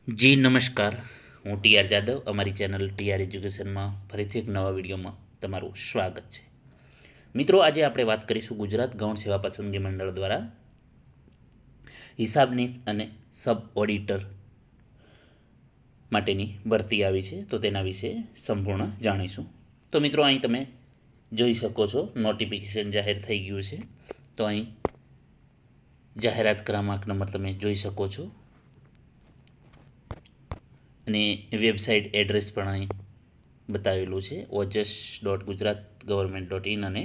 જી નમસ્કાર, હું ટીઆર જાદવ. અમારી ચેનલ ટીઆર એજ્યુકેશનમાં ફરીથી એક નવા વિડીયોમાં તમારું સ્વાગત છે. મિત્રો, આજે આપણે વાત કરીશું ગુજરાત ગૌણ સેવા પસંદગી મંડળ દ્વારા હિસાબનીસ અને સબ ઓડિટર માટેની ભરતી આવી છે, તો તેના વિશે સંપૂર્ણ જાણીશું. તો મિત્રો, અહીં તમે જોઈ શકો છો નોટિફિકેશન જાહેર થઈ ગયું છે. તો અહીં જાહેરાત ક્રમાંક નંબર તમે જોઈ શકો છો અને વેબસાઇટ એડ્રેસ પણ અહીં બતાવેલું છે, ojas.gujarat.government.in અને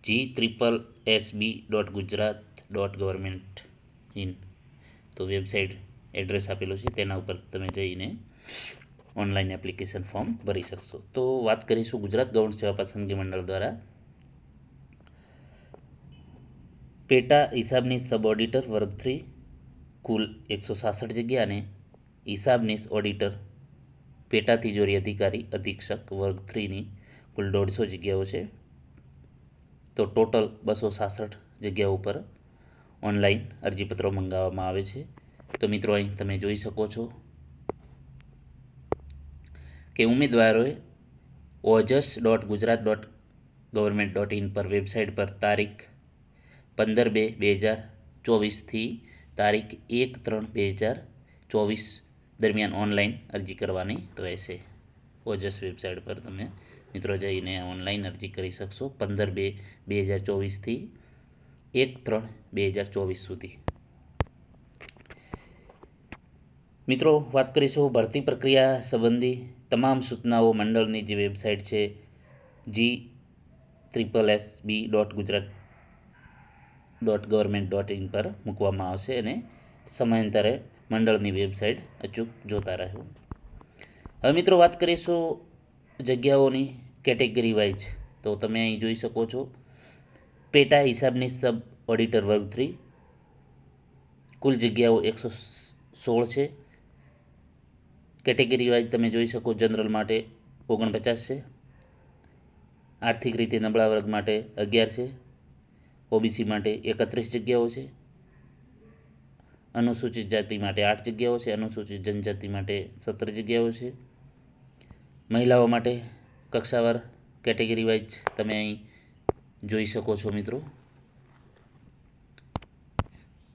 GSSB.gujarat.government.in. તો વેબસાઇટ એડ્રેસ આપેલું છે, તેના ઉપર તમે જઈને ઓનલાઈન એપ્લિકેશન ફોર્મ ભરી શકશો. તો વાત કરીશું ગુજરાત ગૌણ સેવા પસંદગી મંડળ દ્વારા પેટા હિસાબની સબ ઓડિટર વર્ગ 3 કુલ 166 જગ્યા અને હિસાબનીસ ઓડિટર પેટા તિજોરી અધિકારી અધિક્ષક વર્ગ 3ની કુલ 150 જગ્યાઓ છે. તો ટોટલ 266 જગ્યાઓ ઉપર ઓનલાઈન અરજીપત્રો મંગાવવામાં આવે છે. તો મિત્રો, અહીં તમે જોઈ શકો છો કે ઉમેદવારોએ ojas.gujarat.government.in પર વેબસાઇટ પર તારીખ 15/2/2024થી તારીખ 1/3/2024 દરમિયાન ઓનલાઈન અરજી કરવાની રહેશે. ઓજસ વેબસાઇટ પર તમે મિત્રો જઈને ઓનલાઈન અરજી કરી શકશો 15/2/2024થી 1/3/2024 સુધી. મિત્રો, વાત કરીશું ભરતી પ્રક્રિયા સંબંધી તમામ સૂચનાઓ મંડળની જે વેબસાઇટ છે GSSB.gujarat.government.in પર મૂકવામાં આવશે અને સમયાંતરે મંડળની વેબસાઇટ અચૂક જોતા રહેવું. હવે મિત્રો, વાત કરીશું જગ્યાઓની કેટેગરી વાઇઝ. તો તમે અહીં જોઈ શકો છો પેટા હિસાબની સબ ઓડિટર વર્ગ 3 કુલ જગ્યાઓ 116 છે. કેટેગરી વાઇઝ તમે જોઈ શકો જનરલ માટે 49 છે, આર્થિક રીતે નબળા વર્ગ માટે 11 છે, ઓબીસી માટે 31 જગ્યાઓ છે, અનુસૂચિત જાતિ માટે 8 જગ્યાઓ છે, અનુસૂચિત જનજાતિ માટે 17 જગ્યાઓ છે. મહિલાઓ માટે કક્ષાવાર કેટેગરી વાઇઝ તમે અહીં જોઈ શકો છો મિત્રો.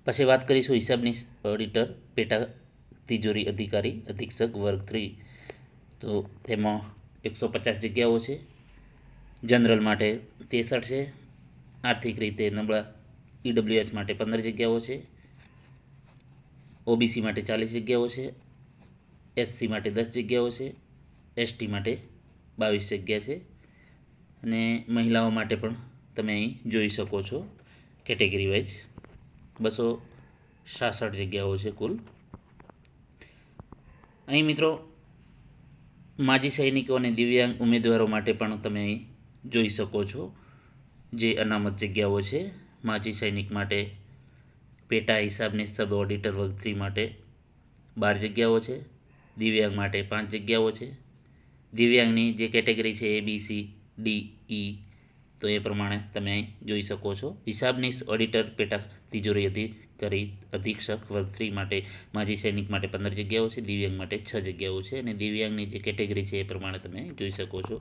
પછી વાત કરીશું હિસાબની ઓડિટર પેટા તિજોરી અધિકારી અધિક્ષક વર્ગ 3. તો તેમાં 150 જગ્યાઓ છે. જનરલ માટે 63 છે, આર્થિક રીતે નબળા ઈડબ્લ્યુએસ માટે 15 જગ્યાઓ છે, ઓબીસી માટે 40 જગ્યાઓ છે, એસસી માટે 10 જગ્યાઓ છે, એસટી માટે 22 જગ્યા છે અને મહિલાઓ માટે પણ તમે અહીં જોઈ શકો છો કેટેગરી વાઇઝ 266 જગ્યાઓ છે કુલ. અહીં મિત્રો માજી સૈનિકો અને દિવ્યાંગ ઉમેદવારો માટે પણ તમે અહીં જોઈ શકો છો જે અનામત જગ્યાઓ છે. માજી સૈનિક માટે પેટા હિસાબની સબ ઓડિટર વર્ગ 3 માટે 12 જગ્યાઓ છે, દિવ્યાંગ માટે 5 જગ્યાઓ છે. દિવ્યાંગની જે કેટેગરી છે ABCDE, તો એ પ્રમાણે તમે જોઈ શકો છો. હિસાબનીસ ઓડિટર પેટા તિજોરી અધિકારી અધિક્ષક વર્ગ 3 માટે માજી સૈનિક માટે 15 જગ્યાઓ છે, દિવ્યાંગ માટે 6 જગ્યાઓ છે અને દિવ્યાંગની જે કેટેગરી છે એ પ્રમાણે તમે જોઈ શકો છો.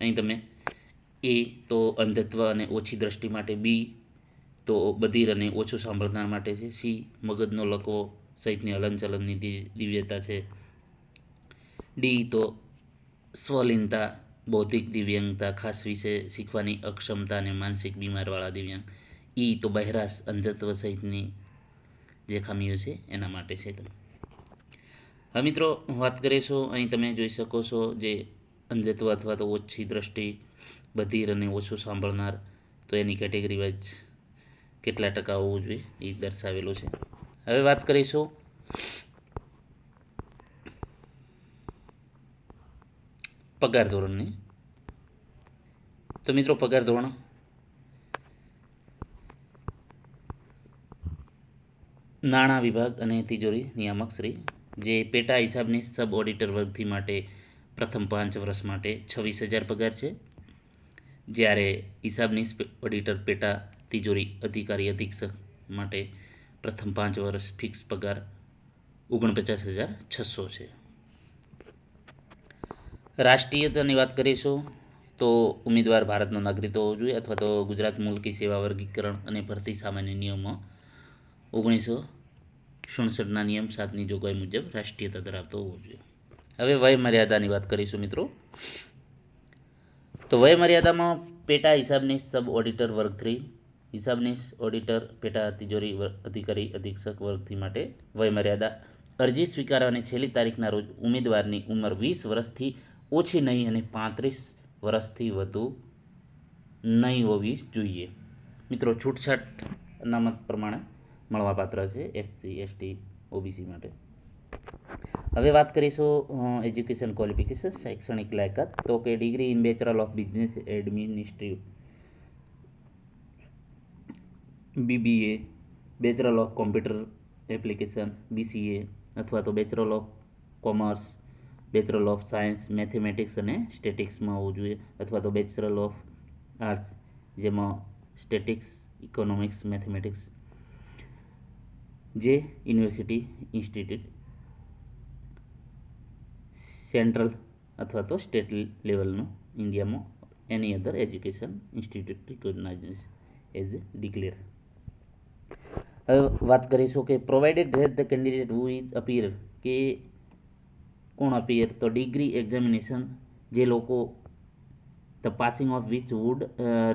અહીં તમે એ તો અંધત્વ અને ઓછી દ્રષ્ટિ માટે, બી તો બધિર અને ઓછું સાંભળનાર માટે છે, સી મગજનો લકવો સહિતની હલનચલનની દિવ્યતા છે, ડી તો સ્વલીનતા બૌદ્ધિક દિવ્યાંગતા ખાસ વિશે શીખવાની અક્ષમતા અને માનસિક બીમારવાળા દિવ્યાંગ, ઈ તો બહેરાશ અંધત્વ સહિતની જે ખામીઓ છે એના માટે છે. હવે મિત્રો, વાત કરીશું અહીં તમે જોઈ શકો છો જે અંધત્વ અથવા તો ઓછી દ્રષ્ટિ, બધિર અને ઓછું સાંભળનાર, તો એની કેટેગરી વાઇઝ કેટલા ટકા હોવું જોઈએ એ દર્શાવેલું છે. હવે વાત કરીશું પગાર ધોરણની. તો મિત્રો, પગાર ધોરણ નાણાં વિભાગ અને તિજોરી નિયામક શ્રી જે પેટા હિસાબની સબ ઓડિટર વર્ગથી માટે પ્રથમ 5 વર્ષ માટે 26,000 પગાર છે, જ્યારે હિસાબની ઓડિટર પેટા તિજોરી અધિકારી અધિક્ષક માટે પ્રથમ 5 વર્ષ ફિક્સ પગાર 49,600 છે. રાષ્ટ્રીયતાની વાત કરીશું તો ઉમેદવાર ભારતનો નાગરિક હોવો જોઈએ અથવા તો ગુજરાત મુલકી સેવા વર્ગીકરણ અને ભરતી સામાન્ય નિયમો 1967ના નિયમ 7ની જોગવાઈ મુજબ રાષ્ટ્રીયતા ધરાવતો હોવો જોઈએ. હવે વય મર્યાદાની વાત કરીશું મિત્રો. તો વય મર્યાદામાં પેટા હિસાબનીશ સબ ઓડિટર વર્ગ 3, હિસાબનીશ ઓડિટર પેટા તિજોરી અધિકારી અધિક્ષક વર્ગ 3 માટે વય મર્યાદા અરજી સ્વીકારવાની છેલ્લી તારીખના રોજ ઉમેદવારની ઉંમર 20 વર્ષથી ઓછી નહીં અને 35 વર્ષથી વધુ નહીં હોવી જોઈએ. મિત્રો છૂટછાટ અનામત પ્રમાણે મળવાપાત્ર છે એસસી એસટી ઓબીસી માટે. હવે વાત કરીશું એજ્યુકેશન ક્વોલિફિકેશન શૈક્ષણિક લાયકાત. તો કે degree in bachelor of business administrative BBA, bachelor of computer application BCA અથવા તો bachelor of commerce, bachelor of science mathematics અને સ્ટેટિક્સમાં હોવું જોઈએ અથવા તો બેચરલ ઓફ આર્ટ્સ જેમાં સ્ટેટિક્સ ઇકોનોમિક્સ મેથેમેટિક્સ જે યુનિવર્સિટી ઇન્સ્ટિટ્યૂટ સેન્ટ્રલ અથવા તો સ્ટેટ લેવલનું ઇન્ડિયામાં any other education institute recognise as declare. હવે વાત કરીશું કે provided that the candidate who is appear કે કોણ અપિયર તો ડિગ્રી એક્ઝામિનેશન જે લોકો the passing of which would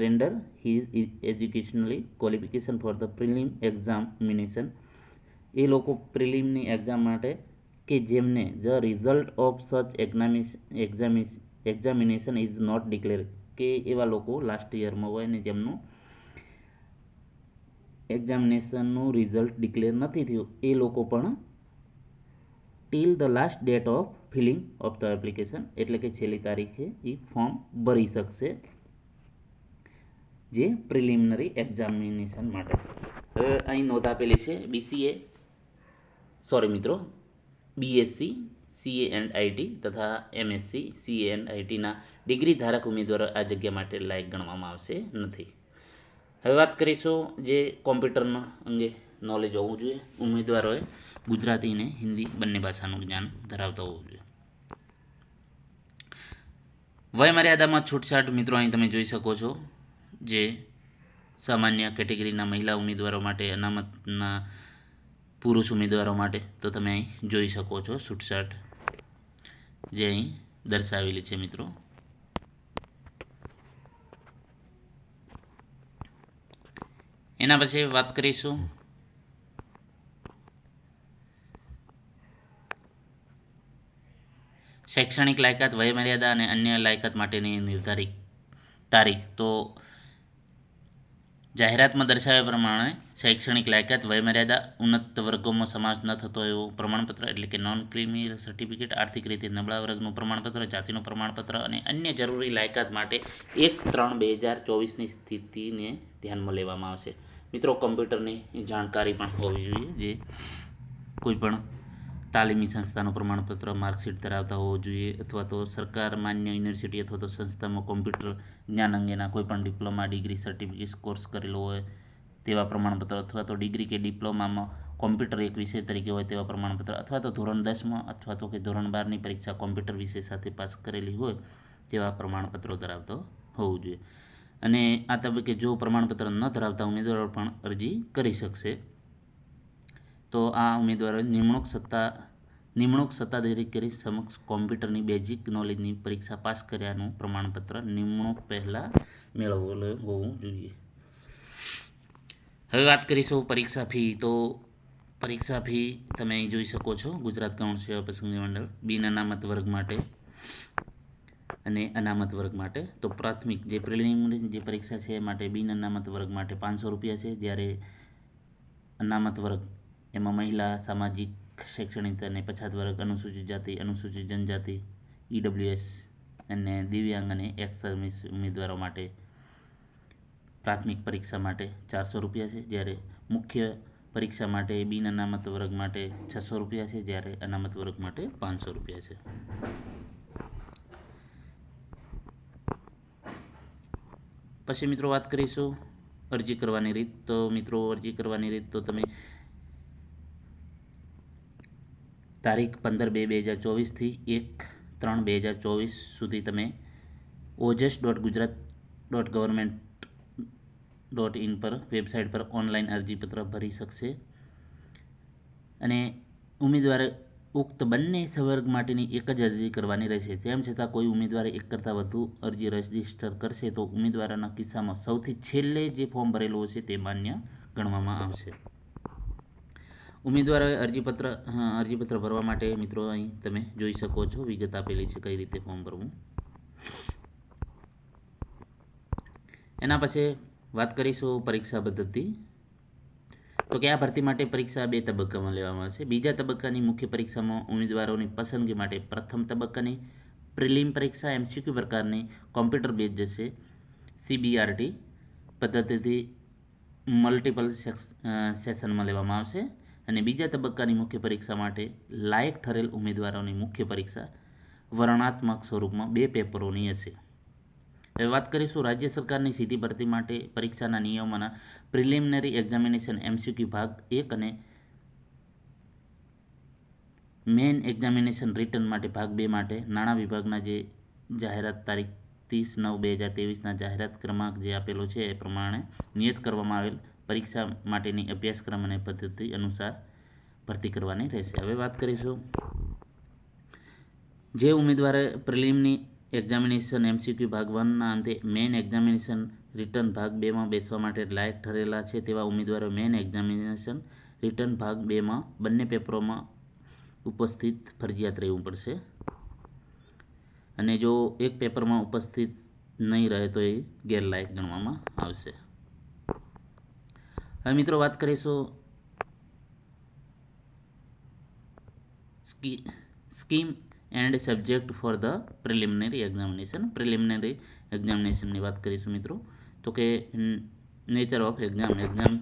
render his educationally qualification for the prelim examination એ લોકો પ્રિલિમની એક્ઝામ માટે કે જેમને the result of such examination is not declare કે એવા લોકો લાસ્ટ યરમાં હોય ને જેમનું એક્ઝામિનેશનનું રિઝલ્ટ ડિક્લેર નથી થયું એ લોકો પણ till the last date of filling of the application એટલે કે છેલ્લી તારીખે એ ફોર્મ ભરી શકશે જે પ્રિલિમિનરી એક્ઝામિનેશન માટે. હવે અહીં નોંધ આપેલી છે બીએસસી સીએ એન્ડ આઈટી તથા એમએસસી સીએ એન્ડ આઈટીના ડિગ્રી ધારક ઉમેદવારો આ જગ્યા માટે લાયક ગણવામાં આવશે નથી. હવે વાત કરીશું જે કોમ્પ્યુટરના અંગે નોલેજ હોવું જોઈએ. ઉમેદવારોએ ગુજરાતી અને હિન્દી બંને ભાષાનું જ્ઞાન ધરાવતા હોવું જોઈએ. વય મર્યાદામાં છૂટછાટ મિત્રો અહીં તમે જોઈ શકો છો જે સામાન્ય કેટેગરીના મહિલા ઉમેદવારો માટે અનામતના પુરુષ ઉમેદવારો માટે તો તમે અહીં જોઈ શકો છો છૂટછાટ જે અહીં દર્શાવેલી છે મિત્રો. એના પછી વાત કરીશું શૈક્ષણિક લાયકાત વય મર્યાદા અને અન્ય લાયકાત માટેની નિર્ધારિત તારીખ. તો જાહેરાતમાં દર્શાવ્યા પ્રમાણે શૈક્ષણિક લાયકાત વયમર્યાદા ઉન્નત વર્ગોમાં સમાવેશ ન થતો એવું પ્રમાણપત્ર એટલે કે નોન ક્રિમિનલ સર્ટિફિકેટ, આર્થિક રીતે નબળા વર્ગનું પ્રમાણપત્ર, જાતિનું પ્રમાણપત્ર અને અન્ય જરૂરી લાયકાત માટે 1/3/2024ની સ્થિતિને ધ્યાનમાં લેવામાં આવશે. મિત્રો કમ્પ્યુટરની જાણકારી પણ હોવી જોઈએ જે કોઈ પણ તાલીમી સંસ્થાનું પ્રમાણપત્ર માર્કશીટ ધરાવતા હોવો જોઈએ અથવા તો સરકાર માન્ય યુનિવર્સિટી અથવા તો સંસ્થામાં કોમ્પ્યુટર જ્ઞાન અંગેના કોઈ પણ ડિપ્લોમા ડિગ્રી સર્ટિફિકેટ કોર્સ કરેલો હોય તેવા પ્રમાણપત્ર અથવા તો ડિગ્રી કે ડિપ્લોમામાં કોમ્પ્યુટર એક વિષય તરીકે હોય તેવા પ્રમાણપત્ર અથવા તો ધોરણ 10માં અથવા તો કે ધોરણ 12ની પરીક્ષા કોમ્પ્યુટર વિષય સાથે પાસ કરેલી હોય તેવા પ્રમાણપત્રો ધરાવતો હોવું જોઈએ. અને આ તબક્કે જો પ્રમાણપત્ર ન ધરાવતા ઉમેદવારો પણ અરજી કરી શકશે. તો આ ઉમેદવારોએ નિમણૂક સત્તાધારી કરી સમક્ષ કોમ્પ્યુટરની બેઝિક નોલેજની પરીક્ષા પાસ કર્યાનું પ્રમાણપત્ર નિમણૂક પહેલાં મેળવેલું હોવું જોઈએ. હવે વાત કરીશું પરીક્ષા ફી. તો પરીક્ષા ફી તમે અહીં જોઈ શકો છો. ગુજરાત ગૌણ સેવા પસંદગી મંડળ બિન અનામત વર્ગ માટે અને અનામત વર્ગ માટે તો પ્રાથમિક જે પ્રિલિમિનરી જે પરીક્ષા છે એ માટે બિન અનામત વર્ગ માટે 500 રૂપિયા છે, જ્યારે અનામત વર્ગ એમાં મહિલા, સામાજિક, શૈક્ષણિક અને પછાત વર્ગ, અનુસૂચિત જાતિ, અનુસૂચિત જનજાતિ, ઈડબ્લ્યુએસ અને દિવ્યાંગ અને એક્સ સર્વિસ ઉમેદવારો માટે પ્રાથમિક પરીક્ષા માટે 400 રૂપિયા છે, જ્યારે મુખ્ય પરીક્ષા માટે બિન અનામત વર્ગ માટે 600 રૂપિયા છે, જ્યારે અનામત વર્ગ માટે 500 રૂપિયા છે. પછી મિત્રો વાત કરીશું અરજી કરવાની રીત. તો મિત્રો અરજી કરવાની રીત તો તમે તારીખ 15/2/2024થી 1/3/2024 સુધી તમે ojas.gujarat.government.in પર વેબસાઇટ પર ઓનલાઈન અરજીપત્ર ભરી શકશે અને ઉમેદવારે ઉક્ત બંને સંવર્ગ માટેની એક જ અરજી કરવાની રહેશે. તેમ છતાં કોઈ ઉમેદવારે એક કરતાં વધુ અરજી રજીસ્ટર કરશે તો ઉમેદવારના કિસ્સામાં સૌથી છેલ્લે જે ફોર્મ ભરેલું હશે તે માન્ય ગણવામાં આવશે. ઉમેદવારોએ અરજીપત્ર ભરવા માટે મિત્રો અહીં તમે જોઈ શકો છો, વિગત આપેલી છે કઈ રીતે ફોર્મ ભરવું. એના પછી વાત કરીશું પરીક્ષા પદ્ધતિ. તો કે આ ભરતી માટે પરીક્ષા 2 તબક્કામાં લેવામાં આવશે. બીજા તબક્કાની મુખ્ય પરીક્ષામાં ઉમેદવારોની પસંદગી માટે પ્રથમ તબક્કાની પ્રિલિમ પરીક્ષા MCQ પ્રકારની કોમ્પ્યુટર બેઝ જશે CBRT પદ્ધતિથી મલ્ટિપલ સેશનમાં લેવામાં આવશે અને બીજા તબક્કાની મુખ્ય પરીક્ષા માટે લાયક ઠરેલ ઉમેદવારોની મુખ્ય પરીક્ષા વર્ણનાત્મક સ્વરૂપમાં 2 પેપરોની હશે. હવે વાત કરીશું રાજ્ય સરકારની સીધી ભરતી માટે પરીક્ષાના નિયમોના પ્રિલિમિનરી એક્ઝામિનેશન MCQ ભાગ 1 અને મેઇન એક્ઝામિનેશન રિટર્ન માટે ભાગ 2 માટે નાણાં વિભાગના જે જાહેરાત તારીખ 30/9/2023ના જાહેરાત ક્રમાંક જે આપેલો છે એ પ્રમાણે નિયત કરવામાં આવેલ પરીક્ષા માટેની અભ્યાસક્રમ અને પદ્ધતિ અનુસાર ભરતી કરવાની રહેશે. હવે વાત કરીશું જે ઉમેદવારે પ્રિલિમની એક્ઝામિનેશન MCQ ભાગ 1ના અંતે મેઇન એક્ઝામિનેશન રિટર્ન ભાગ 2માં બેસવા માટે લાયક ઠરેલા છે તેવા ઉમેદવારો મેઇન એક્ઝામિનેશન રિટર્ન ભાગ 2માં બંને પેપરોમાં ઉપસ્થિત ફરજિયાત રહેવું પડશે અને જો એક પેપરમાં ઉપસ્થિત નહીં રહે તો એ ગેરલાયક ગણવામાં આવશે. હવે મિત્રો વાત કરીશું scheme and subject for the preliminary એક્ઝામિનેશનની વાત કરીશું મિત્રો. તો કે નેચર ઓફ એક્ઝામ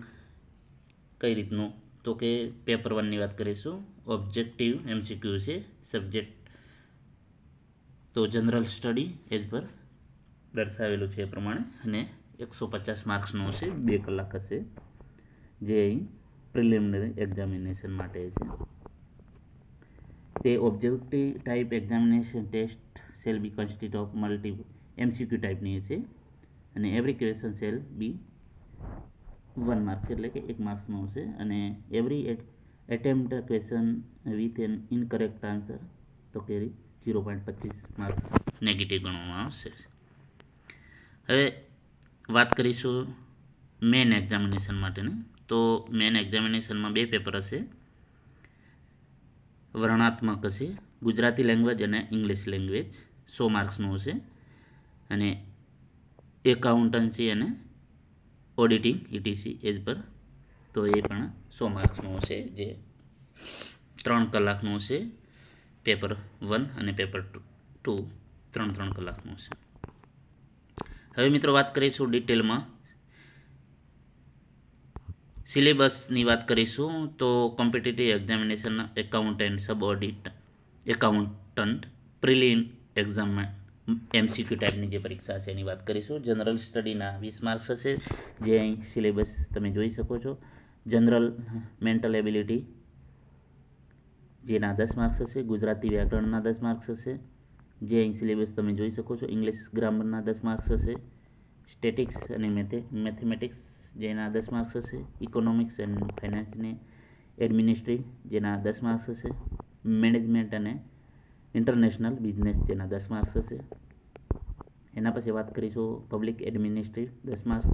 કઈ રીતનું, તો કે પેપર 1ની વાત કરીશું. ઓબ્જેક્ટિવ MCQ છે. સબ્જેક્ટ તો જનરલ સ્ટડી એજ પર દર્શાવેલું છે એ પ્રમાણે અને 150 માર્ક્સનું હશે, 2 કલાક હશે, જે અહીં પ્રિલિમિનરી એક્ઝામિનેશન માટે છે. The objective type examination test shall be consist of multiple MCQ ટાઈપની હશે અને every question shall be 1 marks એટલે કે 1 માર્ક્સનો હશે અને every attempt question with an incorrect answer તો કે 0.25 માર્ક્સ નેગેટિવ ગણવામાં આવશે. હવે વાત કરીશું મેઇન એક્ઝામિનેશન માટેની. તો મેઇન એક્ઝામિનેશનમાં 2 પેપર હશે. વર્ણનાત્મક હશે, ગુજરાતી લેંગ્વેજ અને ઇંગ્લિશ લેંગ્વેજ, 100 માર્ક્સનું હશે અને એકાઉન્ટન્સી અને ઓડિટિંગ ETC એજ પર તો એ પણ 100 માર્ક્સનું હશે, જે 3 કલાકનું હશે. પેપર 1 અને પેપર 2 3 કલાકનું હશે. હવે મિત્રો વાત કરીશું ડિટેલમાં સિલેબસની વાત કરીશું. તો કોમ્પિટિટિવ એક્ઝામિનેશન એકાઉન્ટન્ટ સબ એકાઉન્ટન્ટ પ્રિલિમ એક્ઝામ MCQ ટાઈપની જે પરીક્ષા છે એની વાત કરીશું. જનરલ સ્ટડીના 20 માર્ક્સ હશે, જે અહીં સિલેબસ તમે જોઈ શકો છો. જનરલ મેન્ટલ એબિલિટી જેના 10 માર્ક્સ હશે, ગુજરાતી વ્યાકરણના 10 માર્ક્સ હશે, જે અહીં સિલેબસ તમે જોઈ શકો છો. ઇંગ્લિશ ગ્રામરના 10 માર્ક્સ હશે, સ્ટેટિક્સ અને મેથેમેટિક્સ જેના 10 માર્ક્સ હશે, ઇકોનોમિક્સ એન્ડ ફાઇનાન્સને એડમિનિસ્ટ્રી જેના 10 માર્ક્સ હશે, મેનેજમેન્ટ અને ઇન્ટરનેશનલ બિઝનેસ જેના 10 માર્ક્સ હશે. એના પછી વાત કરીશું public administration 10 marks,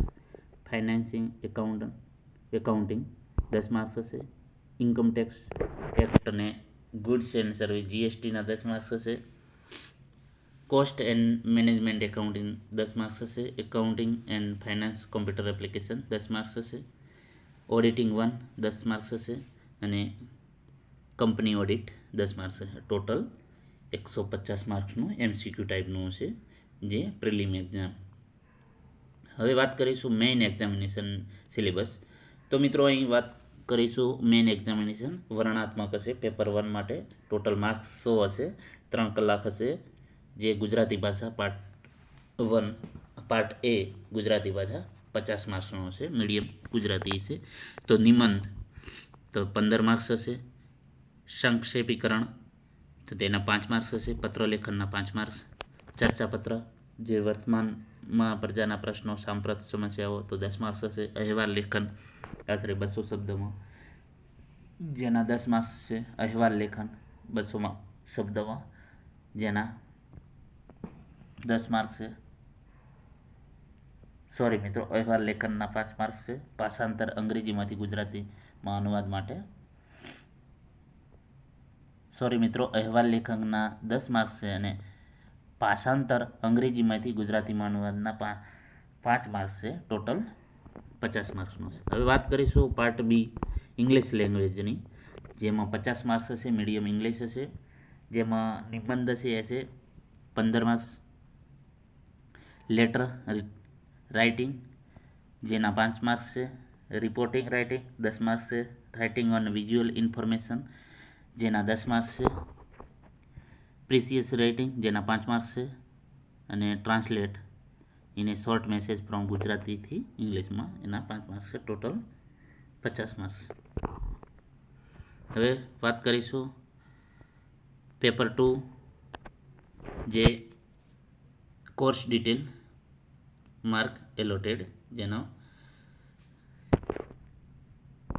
financing accounting 10 marks હશે, ઇન્કમ ટેક્સ એક્ટ અને ગુડ્સ એન્ડ સર્વિસ GSTના 10 માર્ક્સ હશે, cost and management accounting 10 marks હશે, accounting and finance computer application 10 marks હશે, ઓડિટિંગ 1 10 માર્ક્સ હશે અને કંપની ઓડિટ 10 માર્ક્સ હશે. ટોટલ 150 માર્ક્સનું MCQ ટાઈપનું હશે, જે પ્રિલિમ એક્ઝામ. હવે વાત કરીશું મેઇન એક્ઝામિનેશન સિલેબસ. તો મિત્રો અહીં વાત કરીશું મેઇન એક્ઝામિનેશન વર્ણનાત્મક હશે. પેપર 1 માટે ટોટલ માર્ક્સ 100 હશે, 3 કલાક હશે, જે ગુજરાતી ભાષા પાર્ટ A ગુજરાતી ભાષા 50 માર્ક્સનો હશે, મીડિયમ ગુજરાતી હશે. તો નિબંધ તો 15 માર્ક્સ હશે, સંક્ષેપીકરણ તો તેના 5 માર્ક્સ હશે. પત્રલેખનના 5 માર્ક્સ. ચર્ચાપત્ર જે વર્તમાનમાં પ્રજાના પ્રશ્નો, સાંપ્રત સમસ્યાઓ તો 10 માર્ક્સ હશે. અહેવાલ લેખન આશરે 200 શબ્દમાં જેના 10 માર્ક્સ છે. અહેવાલ લેખન 200 શબ્દમાં જેના 10 માર્ક્સ છે. સોરી મિત્રો, અહેવાલ લેખનના 5 માર્ક્સ છે. ભાષાંતર અંગ્રેજીમાંથી ગુજરાતીમાં અનુવાદ માટે. સોરી મિત્રો, અહેવાલ લેખનના 10 માર્ક્સ છે અને ભાષાંતર અંગ્રેજીમાંથી ગુજરાતીમાં અનુવાદના 5 માર્ક્સ છે. ટોટલ 50 માર્ક્સનો છે. હવે વાત કરીશું પાર્ટ બી ઇંગ્લિશ લેંગ્વેજની, જેમાં 50 માર્ક્સ હશે. મીડિયમ ઇંગ્લિશ હશે, જેમાં નિબંધ છે એ છે 15 માર્ક્સ. લેટર રાઇટિંગ જેના 5 માર્ક્સ છે. રિપોર્ટિંગ રાઇટિંગ 10 માર્ક્સ છે. રાઇટિંગ ઓન વિઝ્યુઅલ ઇન્ફોર્મેશન જેના 10 માર્ક્સ છે. પ્રિસિયસ રાઇટિંગ જેના 5 માર્ક્સ છે. અને translate in a short message from ગુજરાતીથી ઇંગ્લિશમાં એના 5 માર્ક્સ છે. Total 50 marks. હવે વાત કરીશું પેપર 2 જે કોર્સ ડિટેલ માર્ક એલોટેડ જેનો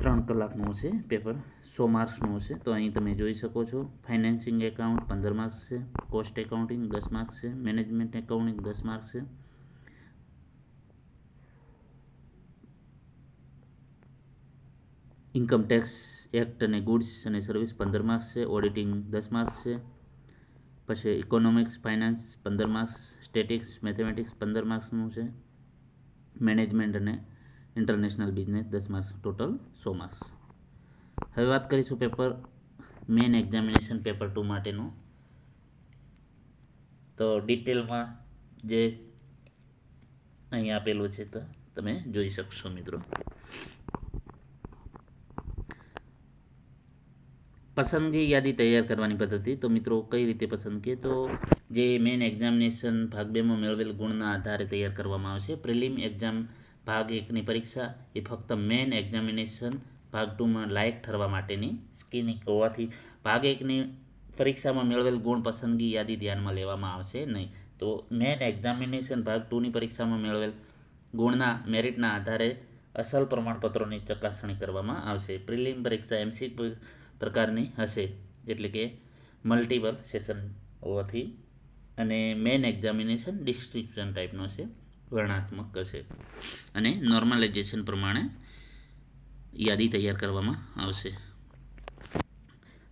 3 કલાકનું છે પેપર, 100 માર્ક્સનું છે. તો અહીં તમે જોઈ શકો છો. ફાઇનાન્સિંગ એકાઉન્ટ 15 માર્ક્સ છે. કોસ્ટ એકાઉન્ટિંગ 10 માર્ક્સ છે. મેનેજમેન્ટ એકાઉન્ટિંગ 10 માર્ક્સ છે. ઇન્કમ ટેક્સ એક્ટ અને ગુડ્સ અને સર્વિસ 15 માર્ક્સ છે. ઓડિટિંગ 10 માર્ક્સ છે. પછી economics finance 15 marks. Statics mathematics 15 માર્ક્સનું છે. મેનેજમેન્ટ અને international business 10 marks. Total 100 marks. હવે વાત કરીશું પેપર મેઇન એક્ઝામિનેશન પેપર 2 માટેનું. તો ડિટેલમાં જે અહીં આપેલું છે તો તમે જોઈ શકશો મિત્રો. પસંદગી યાદી તૈયાર કરવાની પદ્ધતિ. તો મિત્રો કઈ રીતે પસંદ કરીએ તો જે મેઇન એક્ઝામિનેશન ભાગ 2માં મેળવેલ ગુણના આધારે તૈયાર કરવામાં આવશે. પ્રિલિમ એક્ઝામ ભાગ 1ની પરીક્ષા એ ફક્ત મેઇન એક્ઝામિનેશન ભાગ 2માં લાયક ઠરવા માટેની સ્કીનિંગ હોવાથી ભાગ 1ની પરીક્ષામાં મેળવેલ ગુણ પસંદગી યાદી ધ્યાનમાં લેવામાં આવશે નહીં. તો મેઇન એક્ઝામિનેશન ભાગ 2ની પરીક્ષામાં મેળવેલ ગુણના મેરિટના આધારે અસલ પ્રમાણપત્રોની ચકાસણી કરવામાં આવશે. પ્રિલિમ પરીક્ષા એમસીક્યુ પ્રકારની હશે, એટલે કે મલ્ટિપલ સેશન હોવાથી, અને મેઇન એક્ઝામિનેશન ડિસ્ક્રિપ્શન ટાઈપનો છે, વર્ણનાત્મક હશે અને નોર્મલાઇઝેશન પ્રમાણે યાદી તૈયાર કરવામાં આવશે.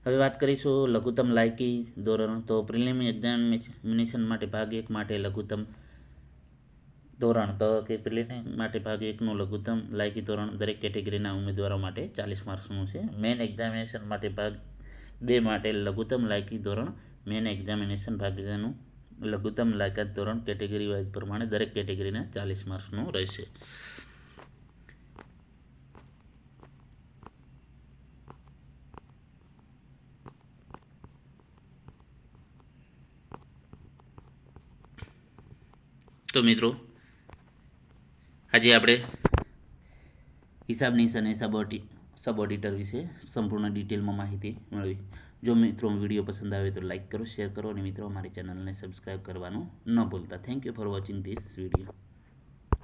હવે વાત કરીશું લઘુત્તમ લાયકી ધોરણ. તો પ્રિલિમિનરી એક્ઝામિનેશન માટે ભાગ 1 માટે લઘુત્તમ ધોરણ તો કે પ્રિલિમિનરી માટે ભાગ 1નું લઘુત્તમ લાયકી ધોરણ દરેક કેટેગરીના ઉમેદવારો માટે 40 માર્ક્સનું છે. મેઇન એક્ઝામિનેશન માટે ભાગ 2 માટે લઘુત્તમ લાયકી ધોરણ મેઇન એક્ઝામિનેશન ભાગ 2નું લઘુત્તમ લાયકાત ધોરણ કેટેગરી વાઇઝ પ્રમાણે દરેક કેટેગરીના 40 માર્ક્સનું રહેશે. તો મિત્રો આજે આપણે હિસાબ નિશ અને સબ ઓડિટર વિશે સંપૂર્ણ ડિટેલમાં માહિતી મેળવી. જો મિત્રો વિડીયો પસંદ આવે તો લાઈક કરો, શેર કરો અને મિત્રો અમારી ચેનલને સબસ્ક્રાઈબ કરવાનું ન ભૂલતા. Thank you for watching this video.